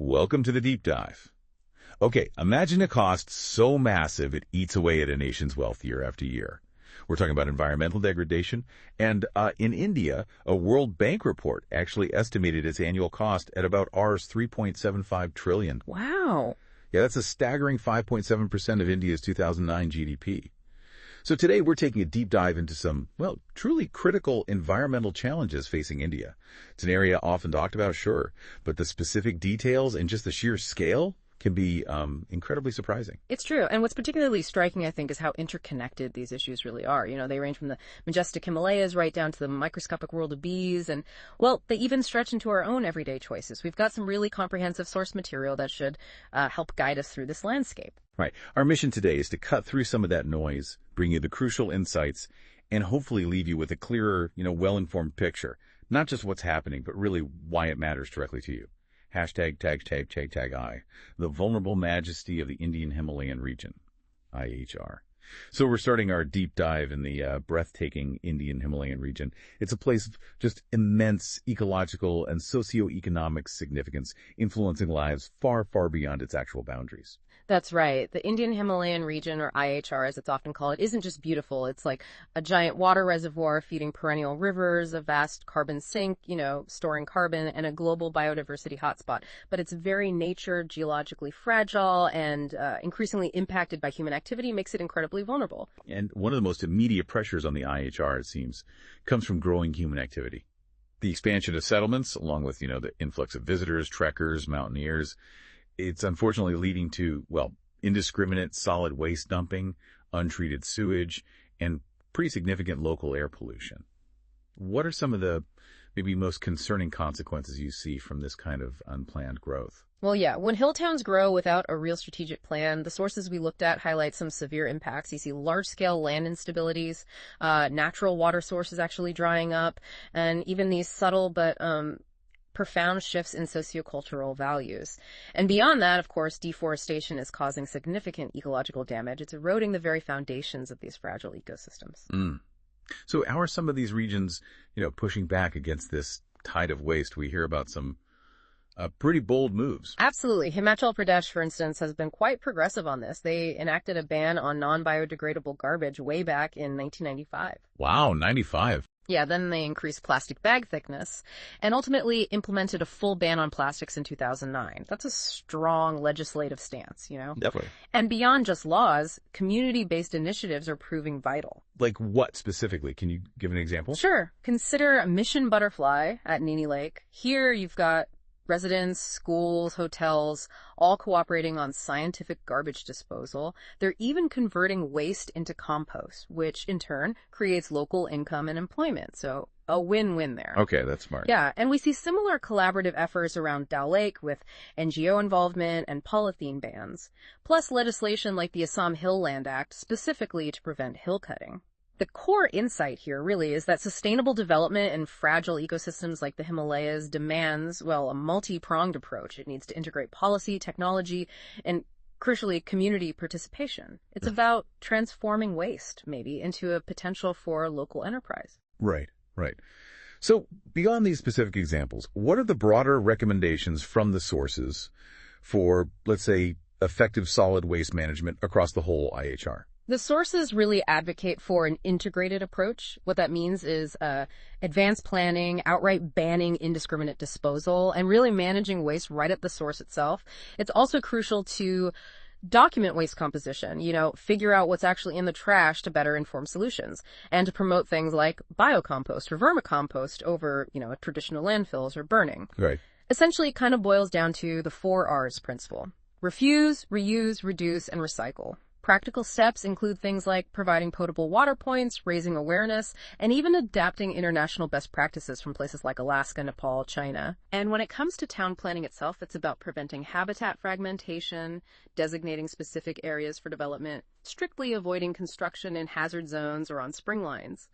Welcome to the deep dive. Okay, imagine a cost so massive it eats away at a nation's wealth year after year. We're talking about environmental degradation, and in India, a World Bank report actually estimated its annual cost at about Rs 3.75 trillion. Wow. Yeah, that's a staggering 5.7% of India's 2009 GDP. So today we're taking a deep dive into some, well, truly critical environmental challenges facing India. It's an area often talked about, sure, but the specific details and just the sheer scale can be incredibly surprising. It's true. And what's particularly striking, I think, is how interconnected these issues really are. You know, they range from the majestic Himalayas right down to the microscopic world of bees. And, well, they even stretch into our own everyday choices. We've got some really comprehensive source material that should help guide us through this landscape. Right. Our mission today is to cut through some of that noise, bring you the crucial insights, and hopefully leave you with a clearer, well-informed picture. Not just what's happening, but really why it matters directly to you. #I, the vulnerable majesty of the Indian Himalayan region, IHR. So we're starting our deep dive in the breathtaking Indian Himalayan region. It's a place of just immense ecological and socioeconomic significance, influencing lives far, far beyond its actual boundaries. That's right. The Indian Himalayan region, or IHR as it's often called, isn't just beautiful. It's like a giant water reservoir feeding perennial rivers, a vast carbon sink, storing carbon, and a global biodiversity hotspot. But it's very nature, geologically fragile, and increasingly impacted by human activity, makes it incredibly vulnerable. And one of the most immediate pressures on the IHR, it seems, comes from growing human activity. The expansion of settlements, along with, the influx of visitors, trekkers, mountaineers, it's unfortunately leading to, indiscriminate solid waste dumping, untreated sewage, and pretty significant local air pollution. What are some of the maybe most concerning consequences you see from this kind of unplanned growth? Well, yeah, when hill towns grow without a real strategic plan, the sources we looked at highlight some severe impacts. You see large-scale land instabilities, natural water sources actually drying up, and even these subtle but profound shifts in sociocultural values. And beyond that, of course, deforestation is causing significant ecological damage. It's eroding the very foundations of these fragile ecosystems. So how are some of these regions, pushing back against this tide of waste? We hear about some pretty bold moves. Absolutely. Himachal Pradesh, for instance, has been quite progressive on this. They enacted a ban on non-biodegradable garbage way back in 1995. Wow, 95. Yeah, then they increased plastic bag thickness and ultimately implemented a full ban on plastics in 2009. That's a strong legislative stance, Definitely. And beyond just laws, community-based initiatives are proving vital. Like what specifically? Can you give an example? Sure. Consider Mission Butterfly at Nini Lake. Here you've got residents, schools, hotels, all cooperating on scientific garbage disposal. They're even converting waste into compost, which in turn creates local income and employment. So a win-win there. Okay, that's smart. Yeah, and we see similar collaborative efforts around Dal Lake with NGO involvement and polythene bans, plus legislation like the Assam Hill Land Act specifically to prevent hill cutting. The core insight here really is that sustainable development in fragile ecosystems like the Himalayas demands, a multi-pronged approach. It needs to integrate policy, technology, and crucially, community participation. It's about transforming waste, maybe, into a potential for local enterprise. Right. So beyond these specific examples, what are the broader recommendations from the sources for, let's say, effective solid waste management across the whole IHR? The sources really advocate for an integrated approach. What that means is advanced planning, outright banning indiscriminate disposal, and really managing waste right at the source itself. It's also crucial to document waste composition, figure out what's actually in the trash to better inform solutions, and to promote things like biocompost or vermicompost over, traditional landfills or burning. Right. Essentially, it kind of boils down to the 4 R's principle: refuse, reuse, reduce, and recycle. Practical steps include things like providing potable water points, raising awareness, and even adapting international best practices from places like Alaska, Nepal, China. And when it comes to town planning itself, it's about preventing habitat fragmentation, designating specific areas for development, strictly avoiding construction in hazard zones or on spring lines,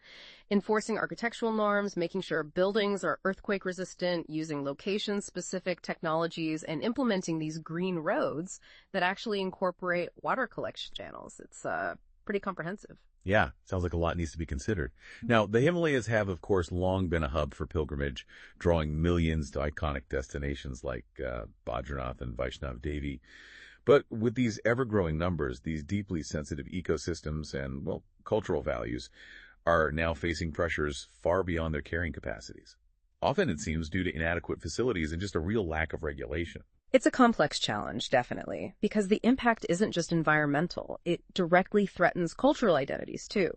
enforcing architectural norms, making sure buildings are earthquake resistant, using location-specific technologies, and implementing these green roads that actually incorporate water collection channels. It's pretty comprehensive. Yeah, sounds like a lot needs to be considered. Now, the Himalayas have, of course, long been a hub for pilgrimage, drawing millions to iconic destinations like Badrinath and Vaishnav Devi. But with these ever-growing numbers, these deeply sensitive ecosystems and, well, cultural values are now facing pressures far beyond their carrying capacities. Often, it seems, due to inadequate facilities and just a real lack of regulation. It's a complex challenge, definitely, because the impact isn't just environmental. It directly threatens cultural identities, too.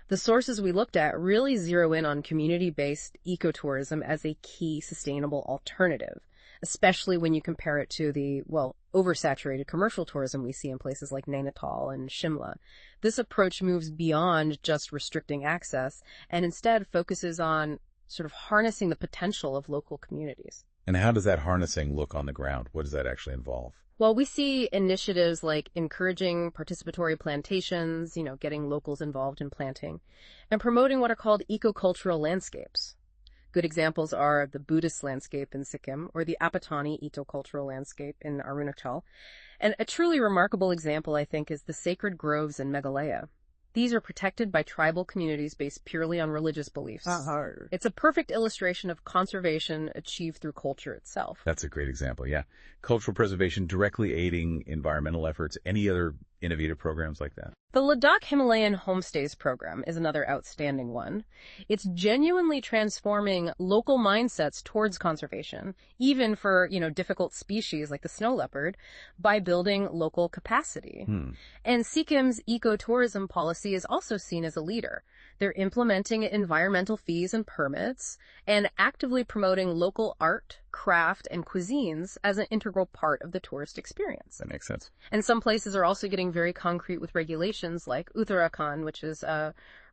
The sources we looked at really zero in on community-based ecotourism as a key sustainable alternative, especially when you compare it to the, well, oversaturated commercial tourism we see in places like Nainital and Shimla. This approach moves beyond just restricting access and instead focuses on sort of harnessing the potential of local communities. And how does that harnessing look on the ground? What does that actually involve? Well, we see initiatives like encouraging participatory plantations, getting locals involved in planting, and promoting what are called ecocultural landscapes. Good examples are the Buddhist landscape in Sikkim or the Apatani ecocultural landscape in Arunachal. And a truly remarkable example, I think, is the sacred groves in Meghalaya. These are protected by tribal communities based purely on religious beliefs. It's a perfect illustration of conservation achieved through culture itself. That's a great example, yeah. Cultural preservation directly aiding environmental efforts. Any other innovative programs like that? The Ladakh Himalayan Homestays program is another outstanding one. It's genuinely transforming local mindsets towards conservation, even for, difficult species like the snow leopard, by building local capacity. And Sikkim's ecotourism policy is also seen as a leader. They're implementing environmental fees and permits and actively promoting local art, craft, and cuisines as an integral part of the tourist experience. That makes sense. And some places are also getting very concrete with regulations like Uttarakhand, which is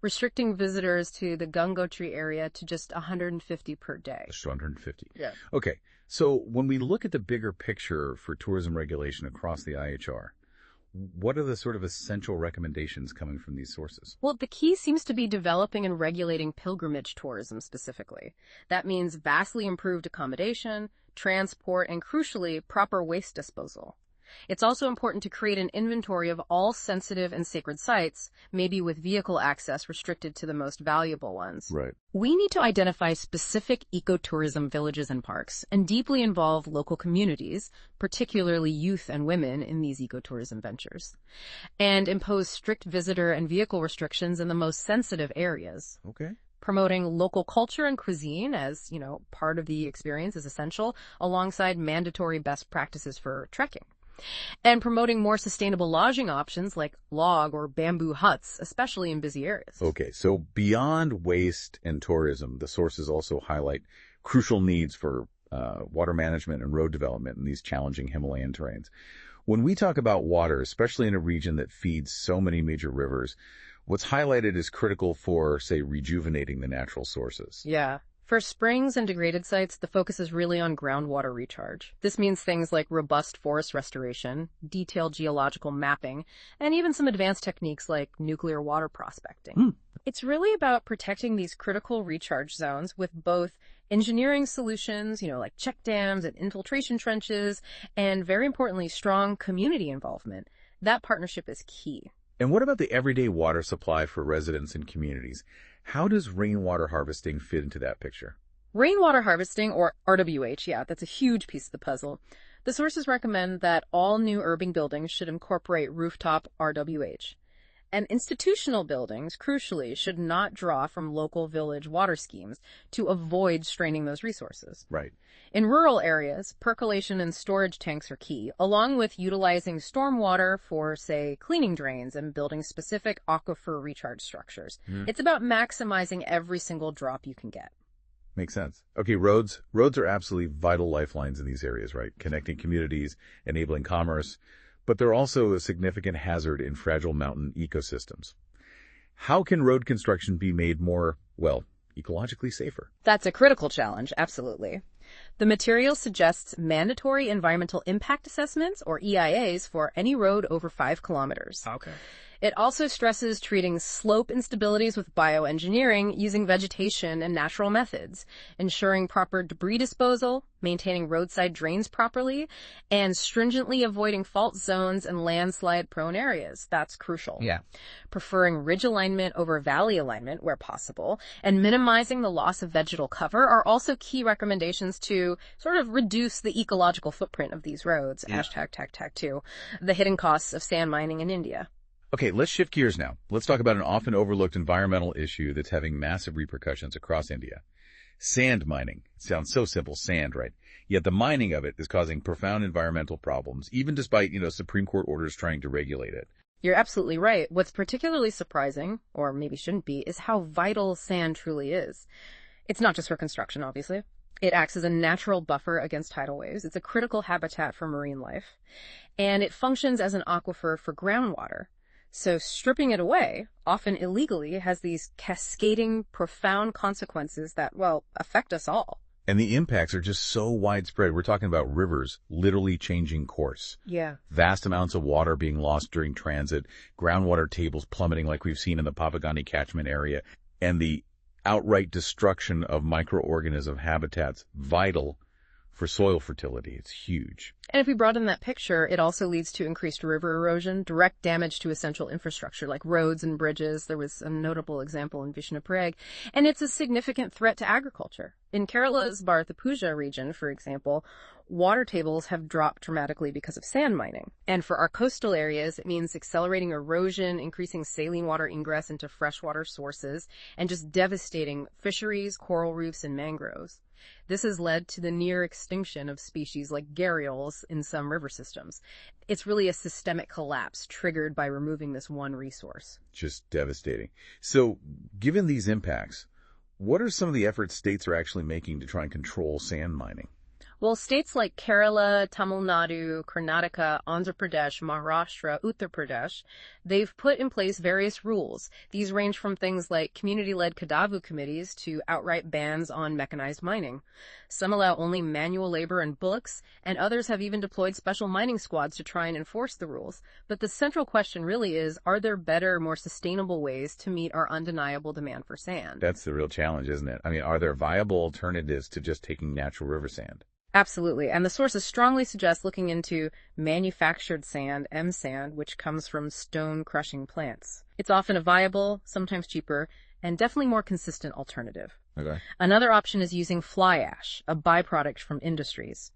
restricting visitors to the Gangotri area to just 150 per day. Just 150. Yeah. Okay. So when we look at the bigger picture for tourism regulation across the IHR, what are the sort of essential recommendations coming from these sources? Well, the key seems to be developing and regulating pilgrimage tourism specifically. That means vastly improved accommodation, transport, and crucially, proper waste disposal. It's also important to create an inventory of all sensitive and sacred sites, maybe with vehicle access restricted to the most valuable ones. Right. We need to identify specific ecotourism villages and parks and deeply involve local communities, particularly youth and women, in these ecotourism ventures, and impose strict visitor and vehicle restrictions in the most sensitive areas. Okay. Promoting local culture and cuisine as, part of the experience is essential, alongside mandatory best practices for trekking. And promoting more sustainable lodging options like log or bamboo huts, especially in busy areas. Okay, so beyond waste and tourism, the sources also highlight crucial needs for water management and road development in these challenging Himalayan terrains. When we talk about water, especially in a region that feeds so many major rivers, what's highlighted is critical for, say, rejuvenating the natural sources. Yeah. For springs and degraded sites, the focus is really on groundwater recharge. This means things like robust forest restoration, detailed geological mapping, and even some advanced techniques like nuclear water prospecting. It's really about protecting these critical recharge zones with both engineering solutions, like check dams and infiltration trenches, and very importantly, strong community involvement. That partnership is key. And what about the everyday water supply for residents and communities? How does rainwater harvesting fit into that picture? Rainwater harvesting, or RWH, that's a huge piece of the puzzle. The sources recommend that all new urban buildings should incorporate rooftop RWH. And institutional buildings, crucially, should not draw from local village water schemes to avoid straining those resources. Right. In rural areas, percolation and storage tanks are key, along with utilizing stormwater for, say, cleaning drains and building specific aquifer recharge structures. It's about maximizing every single drop you can get. Makes sense. Okay, roads. Roads are absolutely vital lifelines in these areas, right? Connecting communities, enabling commerce. But they're also a significant hazard in fragile mountain ecosystems. How can road construction be made more, ecologically safer? That's a critical challenge, absolutely. The material suggests mandatory environmental impact assessments, or EIAs, for any road over 5 kilometers. Okay. It also stresses treating slope instabilities with bioengineering using vegetation and natural methods, ensuring proper debris disposal, maintaining roadside drains properly, and stringently avoiding fault zones and landslide-prone areas. That's crucial. Yeah. Preferring ridge alignment over valley alignment where possible, and minimizing the loss of vegetal cover are also key recommendations to sort of reduce the ecological footprint of these roads. Yeah. #TAC2, the hidden costs of sand mining in India. Okay, let's shift gears now. Let's talk about an often overlooked environmental issue that's having massive repercussions across India. Sand mining. Sounds so simple, sand, right? Yet the mining of it is causing profound environmental problems, even despite, Supreme Court orders trying to regulate it. You're absolutely right. What's particularly surprising, or maybe shouldn't be, is how vital sand truly is. It's not just for construction, obviously. It acts as a natural buffer against tidal waves. It's a critical habitat for marine life. And it functions as an aquifer for groundwater. So stripping it away, often illegally, has these cascading, profound consequences that, well, affect us all. And the impacts are just so widespread. We're talking about rivers literally changing course. Yeah. Vast amounts of water being lost during transit, groundwater tables plummeting like we've seen in the Papagani catchment area, and the outright destruction of microorganism habitats vital for soil fertility. It's huge. And if we broaden that picture, it also leads to increased river erosion, direct damage to essential infrastructure like roads and bridges. There was a notable example in Vishnuprag. And it's a significant threat to agriculture. In Kerala's Bharathapuja region, for example, water tables have dropped dramatically because of sand mining. And for our coastal areas, it means accelerating erosion, increasing saline water ingress into freshwater sources, and just devastating fisheries, coral reefs, and mangroves. This has led to the near extinction of species like gharials in some river systems. It's really a systemic collapse triggered by removing this one resource. Just devastating. So, given these impacts, what are some of the efforts states are actually making to try and control sand mining? Well, states like Kerala, Tamil Nadu, Karnataka, Andhra Pradesh, Maharashtra, Uttar Pradesh, they've put in place various rules. These range from things like community-led Kadavu committees to outright bans on mechanized mining. Some allow only manual labor and bullocks, and others have even deployed special mining squads to try and enforce the rules. But the central question really is, are there better, more sustainable ways to meet our undeniable demand for sand? That's the real challenge, isn't it? I mean, are there viable alternatives to just taking natural river sand? Absolutely. And the sources strongly suggest looking into manufactured sand, M-sand, which comes from stone crushing plants. It's often a viable, sometimes cheaper, and definitely more consistent alternative. Okay. Another option is using fly ash, a byproduct from industries.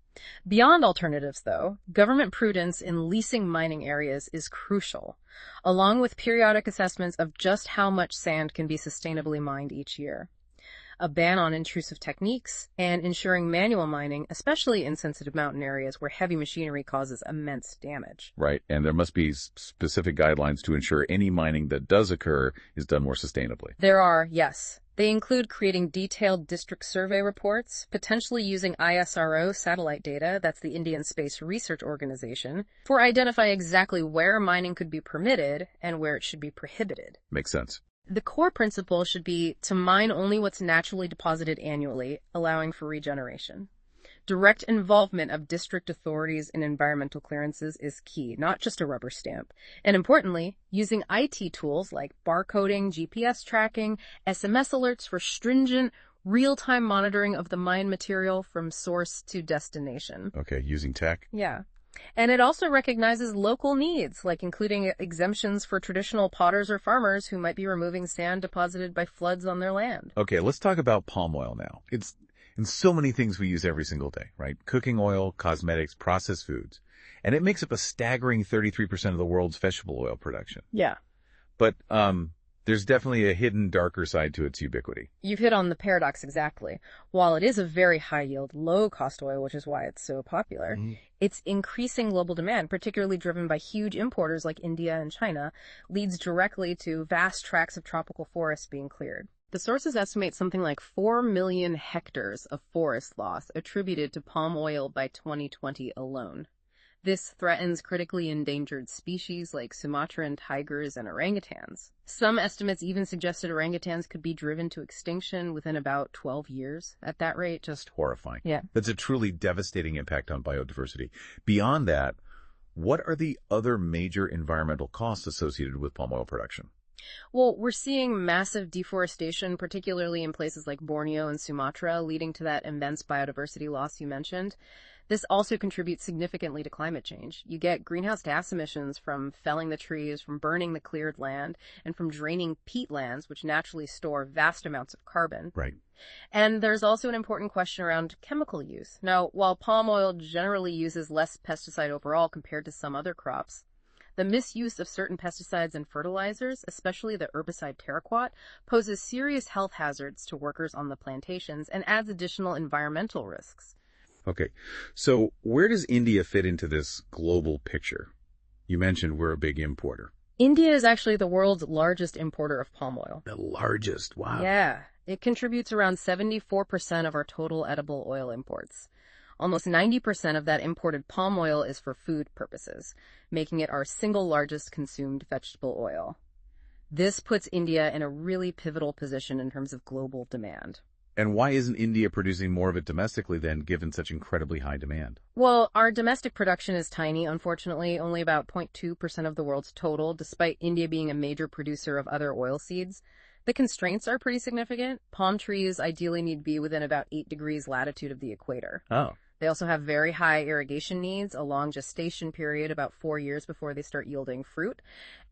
Beyond alternatives, though, government prudence in leasing mining areas is crucial, along with periodic assessments of just how much sand can be sustainably mined each year. A ban on intrusive techniques, and ensuring manual mining, especially in sensitive mountain areas where heavy machinery causes immense damage. Right, and there must be specific guidelines to ensure any mining that does occur is done more sustainably. There are, yes. They include creating detailed district survey reports, potentially using ISRO satellite data, that's the Indian Space Research Organization, for identifying exactly where mining could be permitted and where it should be prohibited. Makes sense. The core principle should be to mine only what's naturally deposited annually, allowing for regeneration. Direct involvement of district authorities in environmental clearances is key, not just a rubber stamp. And importantly, using IT tools like barcoding, GPS tracking, SMS alerts for stringent, real-time monitoring of the mine material from source to destination. Okay, using tech? Yeah. And it also recognizes local needs, like including exemptions for traditional potters or farmers who might be removing sand deposited by floods on their land. Okay, let's talk about palm oil now. It's in so many things we use every single day, right? Cooking oil, cosmetics, processed foods. And it makes up a staggering 33% of the world's vegetable oil production. Yeah. But there's definitely a hidden, darker side to its ubiquity. You've hit on the paradox exactly. While it is a very high-yield, low-cost oil, which is why it's so popular, its increasing global demand, particularly driven by huge importers like India and China, leads directly to vast tracts of tropical forests being cleared. The sources estimate something like 4 million hectares of forest loss attributed to palm oil by 2020 alone. This threatens critically endangered species like Sumatran tigers and orangutans. Some estimates even suggested orangutans could be driven to extinction within about 12 years at that rate. Just horrifying. Yeah. That's a truly devastating impact on biodiversity. Beyond that, what are the other major environmental costs associated with palm oil production? Well, we're seeing massive deforestation, particularly in places like Borneo and Sumatra, leading to that immense biodiversity loss you mentioned. This also contributes significantly to climate change. You get greenhouse gas emissions from felling the trees, from burning the cleared land, and from draining peatlands, which naturally store vast amounts of carbon. Right. And there's also an important question around chemical use. Now, while palm oil generally uses less pesticide overall compared to some other crops, the misuse of certain pesticides and fertilizers, especially the herbicide Terraquat, poses serious health hazards to workers on the plantations and adds additional environmental risks. Okay. So where does India fit into this global picture? You mentioned we're a big importer. India is actually the world's largest importer of palm oil. The largest. Wow. Yeah. It contributes around 74% of our total edible oil imports. Almost 90% of that imported palm oil is for food purposes, making it our single largest consumed vegetable oil. This puts India in a really pivotal position in terms of global demand. And why isn't India producing more of it domestically then, given such incredibly high demand? Well, our domestic production is tiny, unfortunately, only about 0.2% of the world's total, despite India being a major producer of other oilseeds. The constraints are pretty significant. Palm trees ideally need to be within about 8 degrees latitude of the equator. Oh. They also have very high irrigation needs, a long gestation period, about 4 years before they start yielding fruit.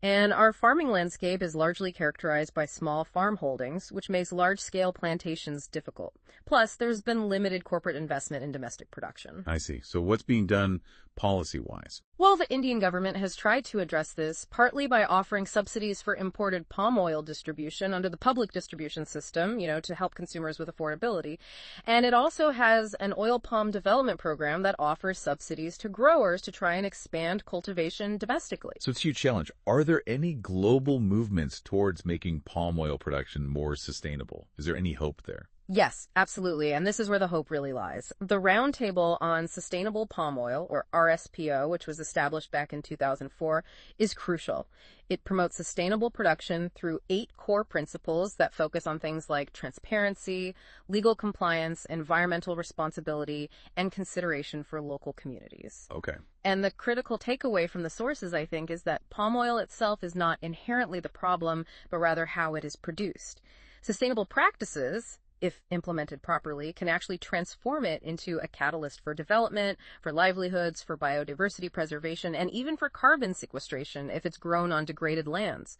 And our farming landscape is largely characterized by small farm holdings, which makes large-scale plantations difficult. Plus, there's been limited corporate investment in domestic production. I see. So what's being done policy-wise? Well, the Indian government has tried to address this, partly by offering subsidies for imported palm oil distribution under the public distribution system, to help consumers with affordability. And it also has an oil palm development program that offers subsidies to growers to try and expand cultivation domestically. So it's a huge challenge. Are there any global movements towards making palm oil production more sustainable? Is there any hope there? Yes, absolutely. And this is where the hope really lies. The Roundtable on Sustainable Palm Oil, or RSPO, which was established back in 2004, is crucial. It promotes sustainable production through 8 core principles that focus on things like transparency, legal compliance, environmental responsibility, and consideration for local communities. Okay. And the critical takeaway from the sources, I think, is that palm oil itself is not inherently the problem, but rather how it is produced. Sustainable practices, if implemented properly, can actually transform it into a catalyst for development, for livelihoods, for biodiversity preservation, and even for carbon sequestration if it's grown on degraded lands.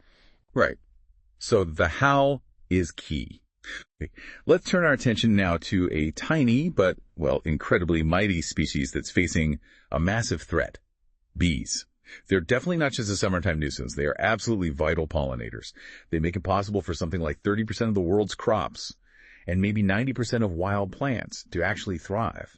Right. So the how is key. Okay. Let's turn our attention now to a tiny but, incredibly mighty species that's facing a massive threat: bees. They're definitely not just a summertime nuisance. They are absolutely vital pollinators. They make it possible for something like 30% of the world's crops and maybe 90% of wild plants to actually thrive.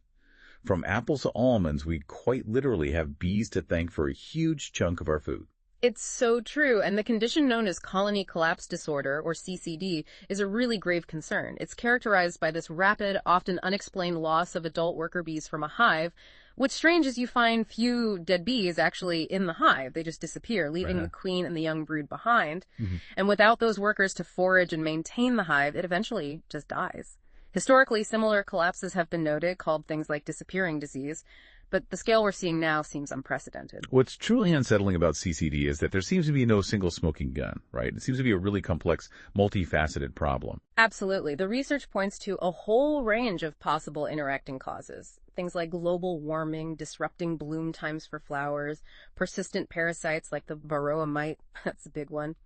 From apples to almonds, we quite literally have bees to thank for a huge chunk of our food. It's so true, and the condition known as colony collapse disorder, or CCD, is a really grave concern. It's characterized by this rapid, often unexplained loss of adult worker bees from a hive. What's strange is you find few dead bees actually in the hive. They just disappear, leaving the queen and the young brood behind. Mm-hmm. And without those workers to forage and maintain the hive, it eventually just dies. Historically, similar collapses have been noted, called things like disappearing disease, but the scale we're seeing now seems unprecedented. What's truly unsettling about CCD is that there seems to be no single smoking gun, right? It seems to be a really complex, multifaceted problem. Absolutely. The research points to a whole range of possible interacting causes. Things like global warming, disrupting bloom times for flowers, persistent parasites like the varroa mite, that's a big one.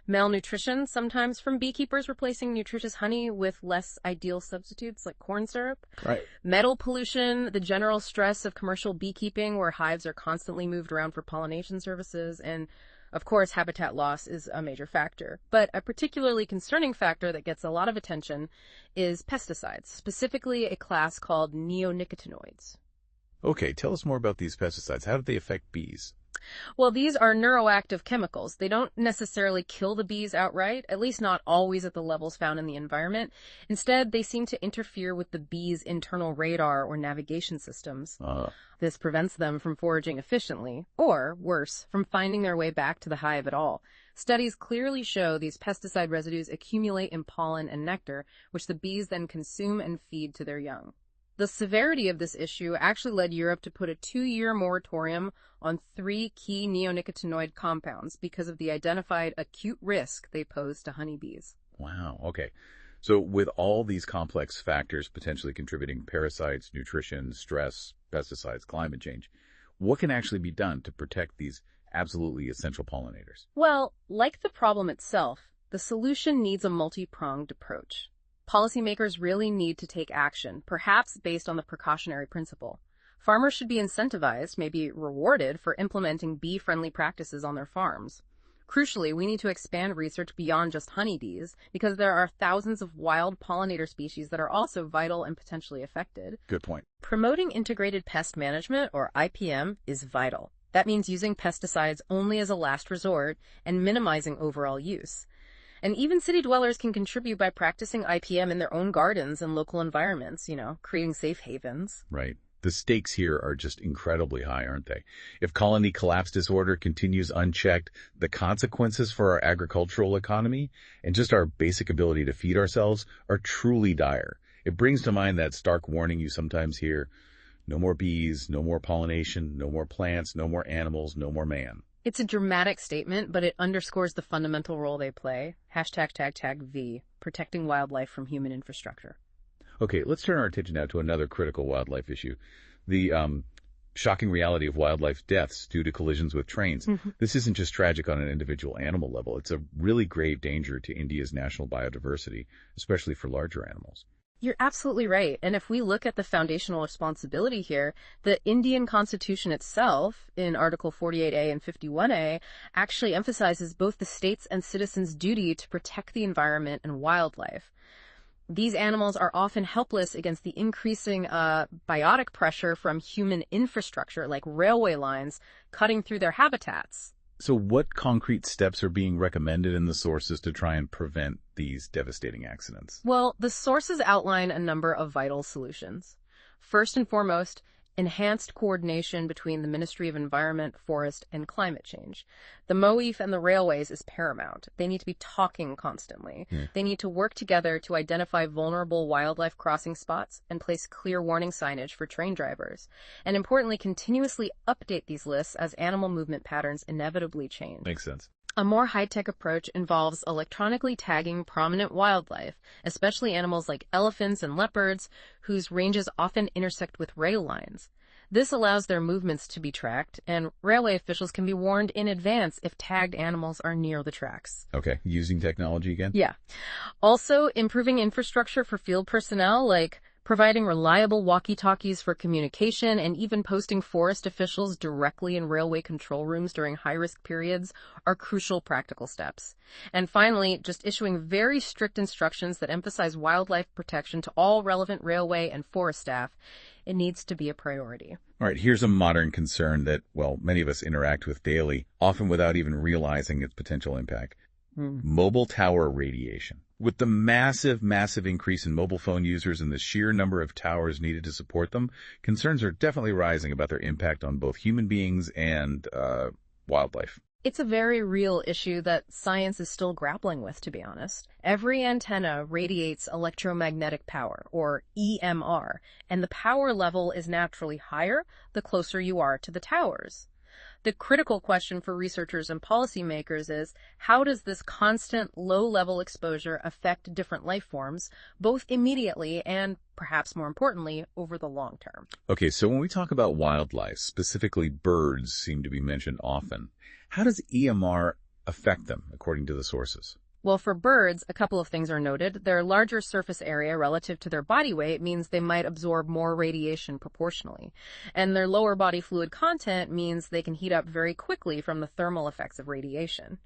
Malnutrition, sometimes from beekeepers replacing nutritious honey with less ideal substitutes like corn syrup. Right. Metal pollution, the general stress of commercial beekeeping where hives are constantly moved around for pollination services, and of course, habitat loss is a major factor. But a particularly concerning factor that gets a lot of attention is pesticides, specifically a class called neonicotinoids. Okay, tell us more about these pesticides. How do they affect bees? Well, these are neuroactive chemicals. They don't necessarily kill the bees outright, at least not always at the levels found in the environment. Instead, they seem to interfere with the bees' internal radar or navigation systems. This prevents them from foraging efficiently, or, worse, from finding their way back to the hive at all. Studies clearly show these pesticide residues accumulate in pollen and nectar, which the bees then consume and feed to their young. The severity of this issue actually led Europe to put a 2-year moratorium on 3 key neonicotinoid compounds because of the identified acute risk they pose to honeybees. Wow. Okay. So with all these complex factors potentially contributing parasites, nutrition, stress, pesticides, climate change, what can actually be done to protect these absolutely essential pollinators? Well, like the problem itself, the solution needs a multi-pronged approach. Policymakers really need to take action, perhaps based on the precautionary principle. Farmers should be incentivized, maybe rewarded, for implementing bee-friendly practices on their farms. Crucially, we need to expand research beyond just honeybees, because there are thousands of wild pollinator species that are also vital and potentially affected. Good point. Promoting integrated pest management, or IPM, is vital. That means using pesticides only as a last resort and minimizing overall use. And even city dwellers can contribute by practicing IPM in their own gardens and local environments, creating safe havens. Right. The stakes here are just incredibly high, aren't they? If colony collapse disorder continues unchecked, the consequences for our agricultural economy and just our basic ability to feed ourselves are truly dire. It brings to mind that stark warning you sometimes hear: no more bees, no more pollination, no more plants, no more animals, no more man. It's a dramatic statement, but it underscores the fundamental role they play. #V, protecting wildlife from human infrastructure. Okay, let's turn our attention now to another critical wildlife issue, the shocking reality of wildlife deaths due to collisions with trains. This isn't just tragic on an individual animal level. It's a really grave danger to India's national biodiversity, especially for larger animals. You're absolutely right. And if we look at the foundational responsibility here, the Indian Constitution itself, in Article 48A and 51A, actually emphasizes both the state's and citizens' duty to protect the environment and wildlife. These animals are often helpless against the increasing biotic pressure from human infrastructure, like railway lines, cutting through their habitats. So what concrete steps are being recommended in the sources to try and prevent these devastating accidents? Well, the sources outline a number of vital solutions. First and foremost, enhanced coordination between the Ministry of Environment, Forest, and Climate Change. The MOEF and the railways is paramount. They need to be talking constantly. They need to work together to identify vulnerable wildlife crossing spots and place clear warning signage for train drivers. And importantly, continuously update these lists as animal movement patterns inevitably change. Makes sense. A more high-tech approach involves electronically tagging prominent wildlife, especially animals like elephants and leopards, whose ranges often intersect with rail lines. This allows their movements to be tracked, and railway officials can be warned in advance if tagged animals are near the tracks. Okay, using technology again? Yeah. Also, improving infrastructure for field personnel, like providing reliable walkie-talkies for communication, and even posting forest officials directly in railway control rooms during high-risk periods are crucial practical steps. And finally, just issuing very strict instructions that emphasize wildlife protection to all relevant railway and forest staff. It needs to be a priority. All right, here's a modern concern that, well, many of us interact with daily, often without even realizing its potential impact. Mobile tower radiation. With the massive increase in mobile phone users and the sheer number of towers needed to support them, concerns are definitely rising about their impact on both human beings and wildlife. It's a very real issue that science is still grappling with, to be honest. Every antenna radiates electromagnetic power, or EMR, and the power level is naturally higher the closer you are to the towers. The critical question for researchers and policymakers is, how does this constant low-level exposure affect different life forms, both immediately and, perhaps more importantly, over the long term? Okay, so when we talk about wildlife, specifically birds seem to be mentioned often. How does EMR affect them, according to the sources? Well, for birds, a couple of things are noted. Their larger surface area relative to their body weight means they might absorb more radiation proportionally. And their lower body fluid content means they can heat up very quickly from the thermal effects of radiation.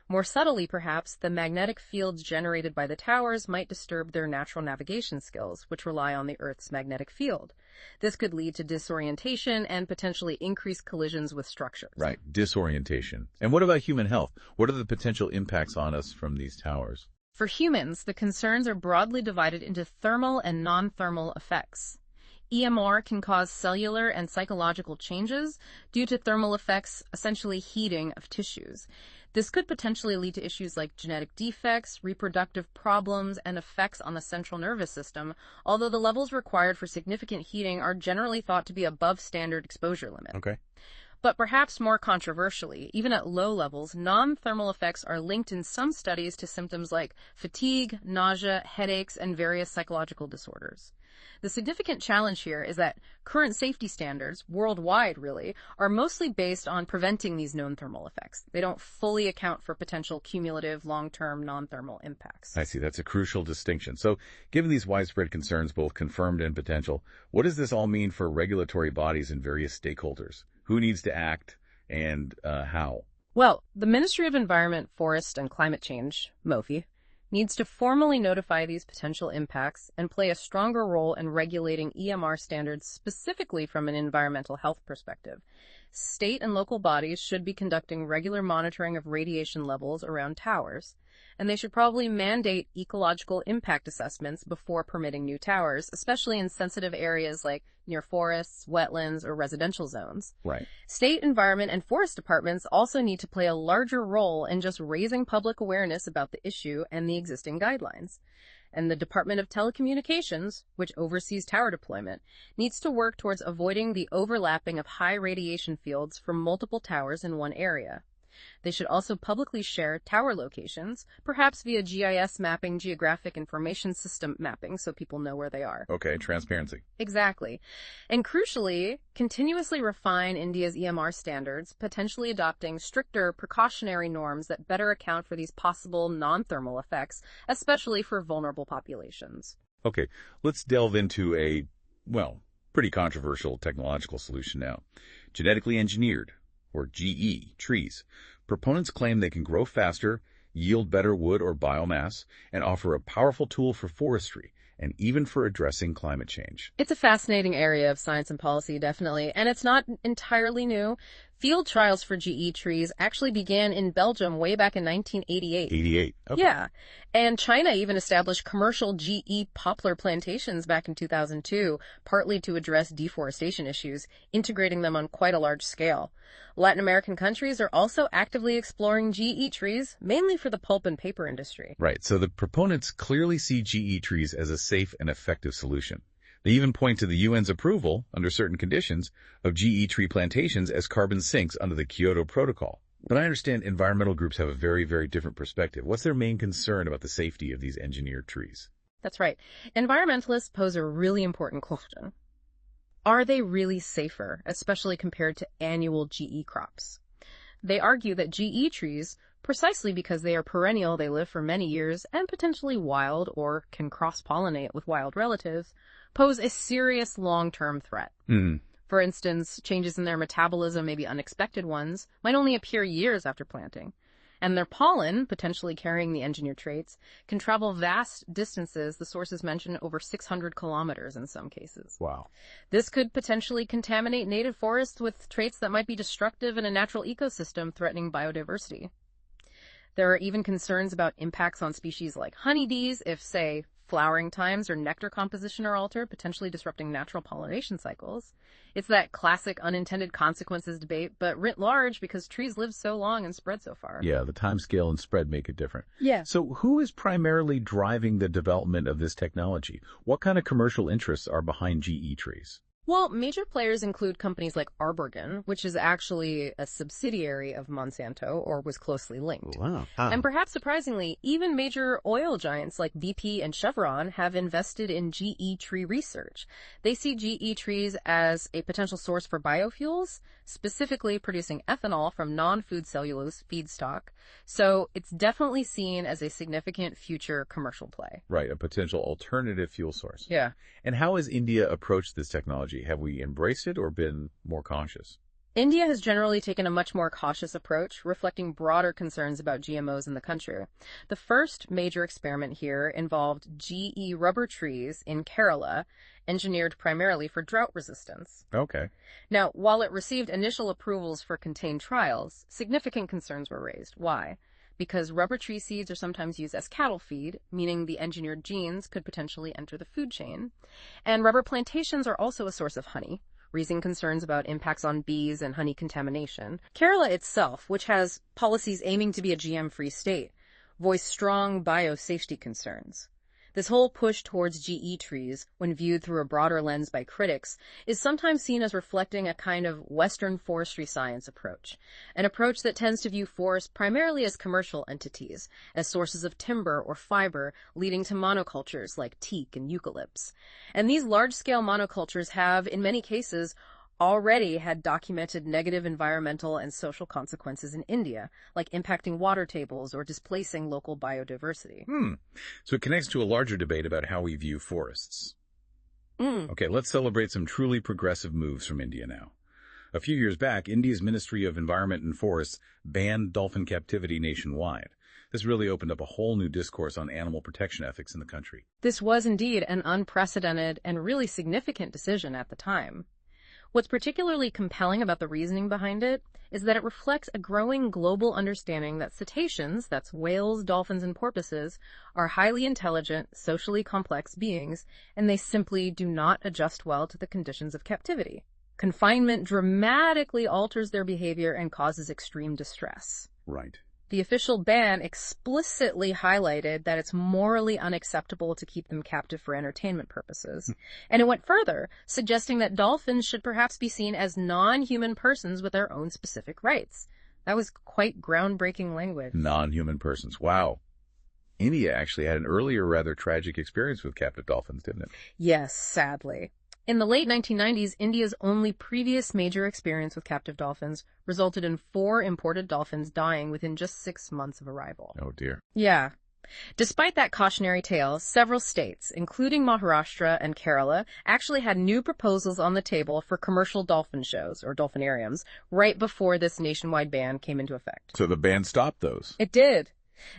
More subtly, perhaps, the magnetic fields generated by the towers might disturb their natural navigation skills, which rely on the Earth's magnetic field. This could lead to disorientation and potentially increase collisions with structures. Right, disorientation. And what about human health? What are the potential impacts on us from these towers? For humans, the concerns are broadly divided into thermal and non-thermal effects. EMR can cause cellular and psychological changes due to thermal effects, essentially heating of tissues. This could potentially lead to issues like genetic defects, reproductive problems, and effects on the central nervous system, although the levels required for significant heating are generally thought to be above standard exposure limit. Okay. But perhaps more controversially, even at low levels, non-thermal effects are linked in some studies to symptoms like fatigue, nausea, headaches, and various psychological disorders. The significant challenge here is that current safety standards, worldwide really, are mostly based on preventing these known thermal effects. They don't fully account for potential cumulative long-term non-thermal impacts. I see. That's a crucial distinction. So, given these widespread concerns, both confirmed and potential, what does this all mean for regulatory bodies and various stakeholders? Who needs to act and how? Well, the Ministry of Environment, Forest, and Climate Change, MOFI, needs to formally notify these potential impacts and play a stronger role in regulating EMR standards specifically from an environmental health perspective. State and local bodies should be conducting regular monitoring of radiation levels around towers, and they should probably mandate ecological impact assessments before permitting new towers, especially in sensitive areas like near forests, wetlands, or residential zones. Right. State environment and forest departments also need to play a larger role in just raising public awareness about the issue and the existing guidelines. And the Department of Telecommunications, which oversees tower deployment, needs to work towards avoiding the overlapping of high radiation fields from multiple towers in one area. They should also publicly share tower locations, perhaps via GIS mapping, geographic information system mapping, so people know where they are. Okay, transparency. Exactly. And crucially, continuously refine India's EMR standards, potentially adopting stricter precautionary norms that better account for these possible non-thermal effects, especially for vulnerable populations. Okay, let's delve into a, pretty controversial technological solution now. Genetically engineered, or GE, trees. Proponents claim they can grow faster, yield better wood or biomass, and offer a powerful tool for forestry and even for addressing climate change. It's a fascinating area of science and policy, definitely, and it's not entirely new. Field trials for GE trees actually began in Belgium way back in 1988. 88. Okay. Yeah, and China even established commercial GE poplar plantations back in 2002, partly to address deforestation issues, integrating them on quite a large scale. Latin American countries are also actively exploring GE trees, mainly for the pulp and paper industry. Right, so the proponents clearly see GE trees as a safe and effective solution. They even point to the UN's approval, under certain conditions, of GE tree plantations as carbon sinks under the Kyoto Protocol. But I understand environmental groups have a very, very different perspective. What's their main concern about the safety of these engineered trees? That's right. Environmentalists pose a really important question. Are they really safer, especially compared to annual GE crops? They argue that GE trees, precisely because they are perennial, they live for many years, and potentially wild or can cross-pollinate with wild relatives, pose a serious long-term threat. For instance, changes in their metabolism, maybe unexpected ones, might only appear years after planting. And their pollen, potentially carrying the engineered traits, can travel vast distances, the sources mention over 600 kilometers in some cases. Wow. This could potentially contaminate native forests with traits that might be destructive in a natural ecosystem, threatening biodiversity. There are even concerns about impacts on species like honeybees if, say, flowering times or nectar composition are altered, potentially disrupting natural pollination cycles. It's that classic unintended consequences debate, but writ large because trees live so long and spread so far. Yeah, the time scale and spread make it different. Yeah. So who is primarily driving the development of this technology? What kind of commercial interests are behind GE trees? Well, major players include companies like Arborgen, which is actually a subsidiary of Monsanto or was closely linked. Wow. And perhaps surprisingly, even major oil giants like BP and Chevron have invested in GE tree research. They see GE trees as a potential source for biofuels, specifically producing ethanol from non-food cellulose feedstock. So it's definitely seen as a significant future commercial play. Right, a potential alternative fuel source. Yeah. And how has India approached this technology? Have we embraced it or been more conscious? India has generally taken a much more cautious approach, reflecting broader concerns about GMOs in the country. The first major experiment here involved GE rubber trees in Kerala, engineered primarily for drought resistance. Okay. Now, while it received initial approvals for contained trials, significant concerns were raised. Why? Because rubber tree seeds are sometimes used as cattle feed, meaning the engineered genes could potentially enter the food chain. And rubber plantations are also a source of honey, raising concerns about impacts on bees and honey contamination. Kerala itself, which has policies aiming to be a GM-free state, voiced strong biosafety concerns. This whole push towards GE trees, when viewed through a broader lens by critics, is sometimes seen as reflecting a kind of Western forestry science approach, an approach that tends to view forests primarily as commercial entities, as sources of timber or fiber, leading to monocultures like teak and eucalypts. And these large-scale monocultures have, in many cases, already had documented negative environmental and social consequences in India, like impacting water tables or displacing local biodiversity. So it connects to a larger debate about how we view forests. Okay, let's celebrate some truly progressive moves from India now. A few years back, India's Ministry of Environment and Forests banned dolphin captivity nationwide. This really opened up a whole new discourse on animal protection ethics in the country. This was indeed an unprecedented and really significant decision at the time. What's particularly compelling about the reasoning behind it is that it reflects a growing global understanding that cetaceans, that's whales, dolphins, and porpoises, are highly intelligent, socially complex beings, and they simply do not adjust well to the conditions of captivity. Confinement dramatically alters their behavior and causes extreme distress. Right. The official ban explicitly highlighted that it's morally unacceptable to keep them captive for entertainment purposes. And it went further, suggesting that dolphins should perhaps be seen as non-human persons with their own specific rights. That was quite groundbreaking language. Non-human persons. Wow. India actually had an earlier, rather tragic experience with captive dolphins, didn't it? Yes, sadly. In the late 1990s, India's only previous major experience with captive dolphins resulted in 4 imported dolphins dying within just 6 months of arrival. Oh, dear. Yeah. Despite that cautionary tale, several states, including Maharashtra and Kerala, actually had new proposals on the table for commercial dolphin shows, or dolphinariums, right before this nationwide ban came into effect. So the ban stopped those? It did.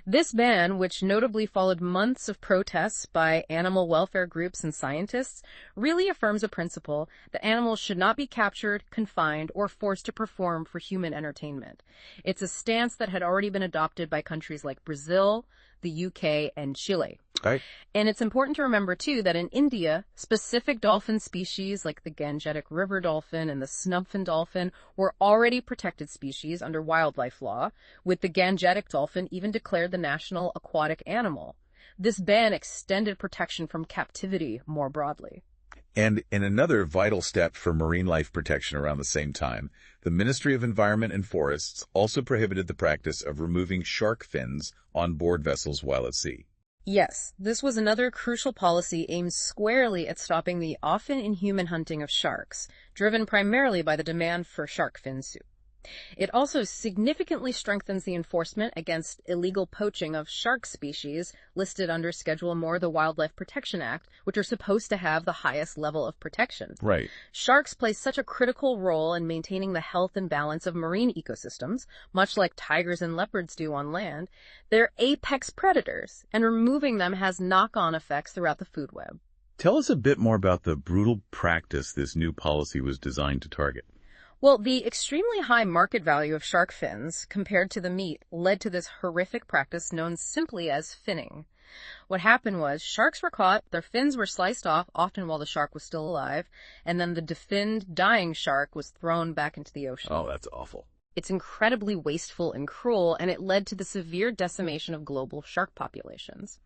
This ban, which notably followed months of protests by animal welfare groups and scientists, really affirms a principle that animals should not be captured, confined, or forced to perform for human entertainment. It's a stance that had already been adopted by countries like Brazil, the UK, and Chile. Right. And it's important to remember, too, that in India, specific dolphin species like the Gangetic river dolphin and the snubfin dolphin were already protected species under wildlife law, with the Gangetic dolphin even declared the national aquatic animal. This ban extended protection from captivity more broadly. And in another vital step for marine life protection around the same time, the Ministry of Environment and Forests also prohibited the practice of removing shark fins on board vessels while at sea. Yes, this was another crucial policy aimed squarely at stopping the often inhuman hunting of sharks, driven primarily by the demand for shark fin soup. It also significantly strengthens the enforcement against illegal poaching of shark species listed under Schedule M of the Wildlife Protection Act, which are supposed to have the highest level of protection. Right. Sharks play such a critical role in maintaining the health and balance of marine ecosystems, much like tigers and leopards do on land. They're apex predators, and removing them has knock-on effects throughout the food web. Tell us a bit more about the brutal practice this new policy was designed to target. Well, the extremely high market value of shark fins compared to the meat led to this horrific practice known simply as finning. What happened was sharks were caught, their fins were sliced off, often while the shark was still alive, and then the definned, dying shark was thrown back into the ocean. Oh, that's awful. It's incredibly wasteful and cruel, and it led to the severe decimation of global shark populations.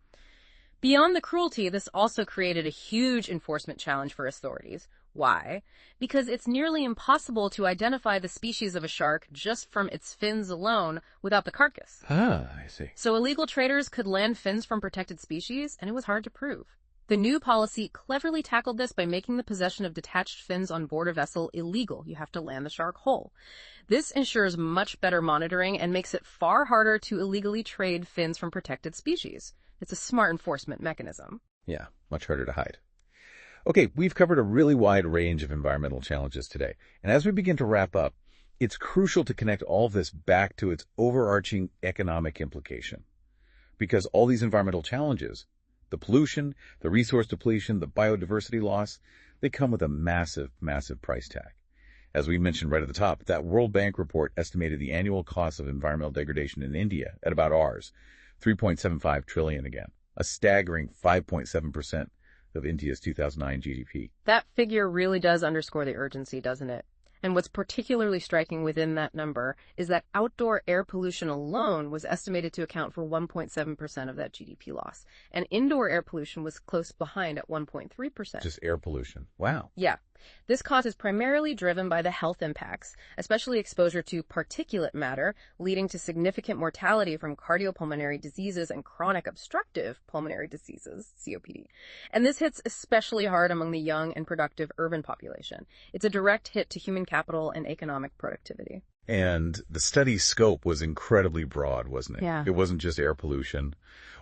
Beyond the cruelty, this also created a huge enforcement challenge for authorities. Why? Because it's nearly impossible to identify the species of a shark just from its fins alone without the carcass. Ah, I see. So illegal traders could land fins from protected species, and it was hard to prove. The new policy cleverly tackled this by making the possession of detached fins on board a vessel illegal. You have to land the shark whole. This ensures much better monitoring and makes it far harder to illegally trade fins from protected species. It's a smart enforcement mechanism. Yeah, much harder to hide. Okay, we've covered a really wide range of environmental challenges today. And as we begin to wrap up, It's crucial to connect all of this back to its overarching economic implication. Because all these environmental challenges, the pollution, the resource depletion, the biodiversity loss, they come with a massive, massive price tag. As we mentioned right at the top, that World Bank report estimated the annual cost of environmental degradation in India at about ours, 3.75 trillion again, a staggering 5.7% of India's 2009 GDP. That figure really does underscore the urgency, doesn't it? And what's particularly striking within that number is that outdoor air pollution alone was estimated to account for 1.7% of that GDP loss. And indoor air pollution was close behind at 1.3%. Just air pollution. Wow. Yeah. This cost is primarily driven by the health impacts, especially exposure to particulate matter, leading to significant mortality from cardiopulmonary diseases and chronic obstructive pulmonary diseases, COPD. And this hits especially hard among the young and productive urban population. It's a direct hit to human capital and economic productivity. And the study's scope was incredibly broad, wasn't it? Yeah. It wasn't just air pollution.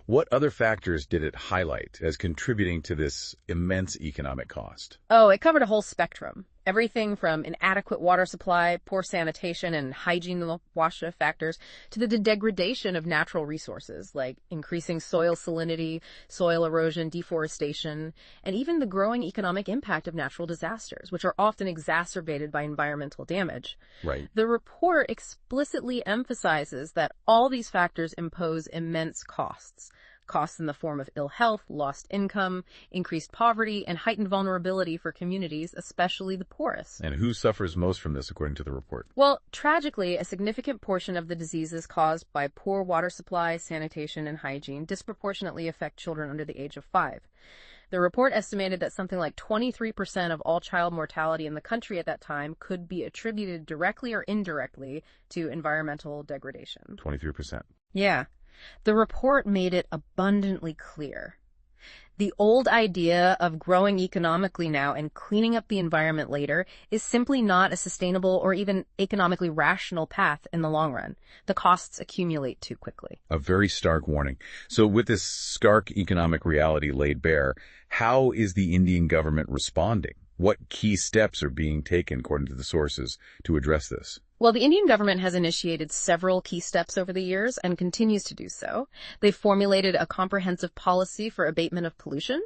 What other factors did it highlight as contributing to this immense economic cost? Oh, it covered a whole spectrum. Everything from inadequate water supply, poor sanitation, and hygiene wash factors to the degradation of natural resources like increasing soil salinity, soil erosion, deforestation, and even the growing economic impact of natural disasters, which are often exacerbated by environmental damage. Right. The report explicitly emphasizes that all these factors impose immense costs. Costs in the form of ill health, lost income, increased poverty, and heightened vulnerability for communities, especially the poorest. And who suffers most from this, according to the report? Well, tragically, a significant portion of the diseases caused by poor water supply, sanitation, and hygiene disproportionately affect children under the age of 5. The report estimated that something like 23% of all child mortality in the country at that time could be attributed directly or indirectly to environmental degradation. 23%. Yeah. The report made it abundantly clear. The old idea of growing economically now and cleaning up the environment later is simply not a sustainable or even economically rational path in the long run. The costs accumulate too quickly. A very stark warning. So with this stark economic reality laid bare, how is the Indian government responding? What key steps are being taken, according to the sources, to address this? Well, the Indian government has initiated several key steps over the years and continues to do so. They've formulated a comprehensive policy for abatement of pollution.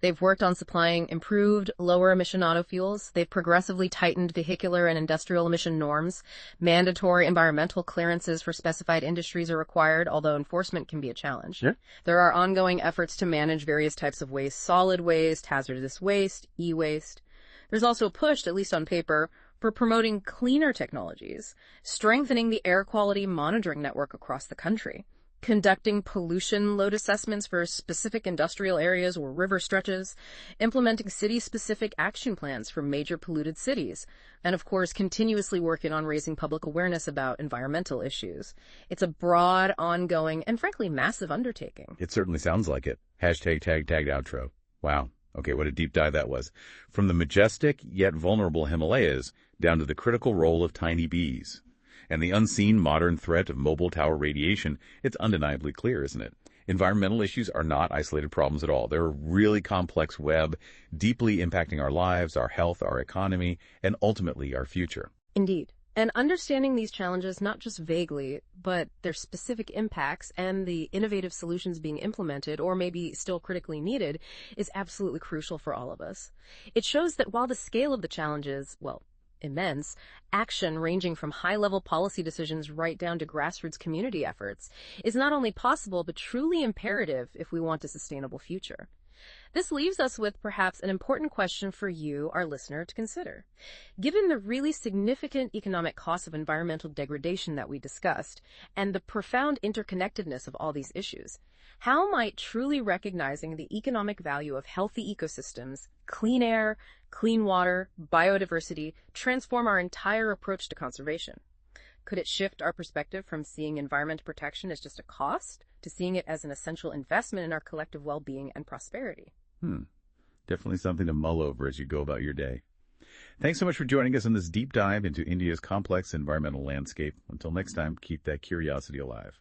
They've worked on supplying improved, lower-emission auto fuels. They've progressively tightened vehicular and industrial emission norms. Mandatory environmental clearances for specified industries are required, although enforcement can be a challenge. Yeah. There are ongoing efforts to manage various types of waste, solid waste, hazardous waste, e-waste. There's also a push, at least on paper, for promoting cleaner technologies, strengthening the air quality monitoring network across the country, conducting pollution load assessments for specific industrial areas or river stretches, implementing city-specific action plans for major polluted cities, and of course continuously working on raising public awareness about environmental issues. It's a broad, ongoing, and frankly massive undertaking. It certainly sounds like it. Hashtag tagged outro. Wow. Okay, what a deep dive that was. From the majestic yet vulnerable Himalayas down to the critical role of tiny bees. And the unseen modern threat of mobile tower radiation, it's undeniably clear, isn't it? Environmental issues are not isolated problems at all. They're a really complex web, deeply impacting our lives, our health, our economy, and ultimately our future. Indeed. And understanding these challenges not just vaguely, but their specific impacts and the innovative solutions being implemented or maybe still critically needed is absolutely crucial for all of us. It shows that while the scale of the challenges, well, immense, action ranging from high-level policy decisions right down to grassroots community efforts is not only possible but truly imperative if we want a sustainable future. This leaves us with perhaps an important question for you, our listener, to consider. Given the really significant economic costs of environmental degradation that we discussed, and the profound interconnectedness of all these issues, how might truly recognizing the economic value of healthy ecosystems, clean air, clean water, biodiversity, transform our entire approach to conservation? Could it shift our perspective from seeing environmental protection as just a cost to seeing it as an essential investment in our collective well-being and prosperity? Definitely something to mull over as you go about your day. Thanks so much for joining us in this deep dive into India's complex environmental landscape. Until next time, keep that curiosity alive.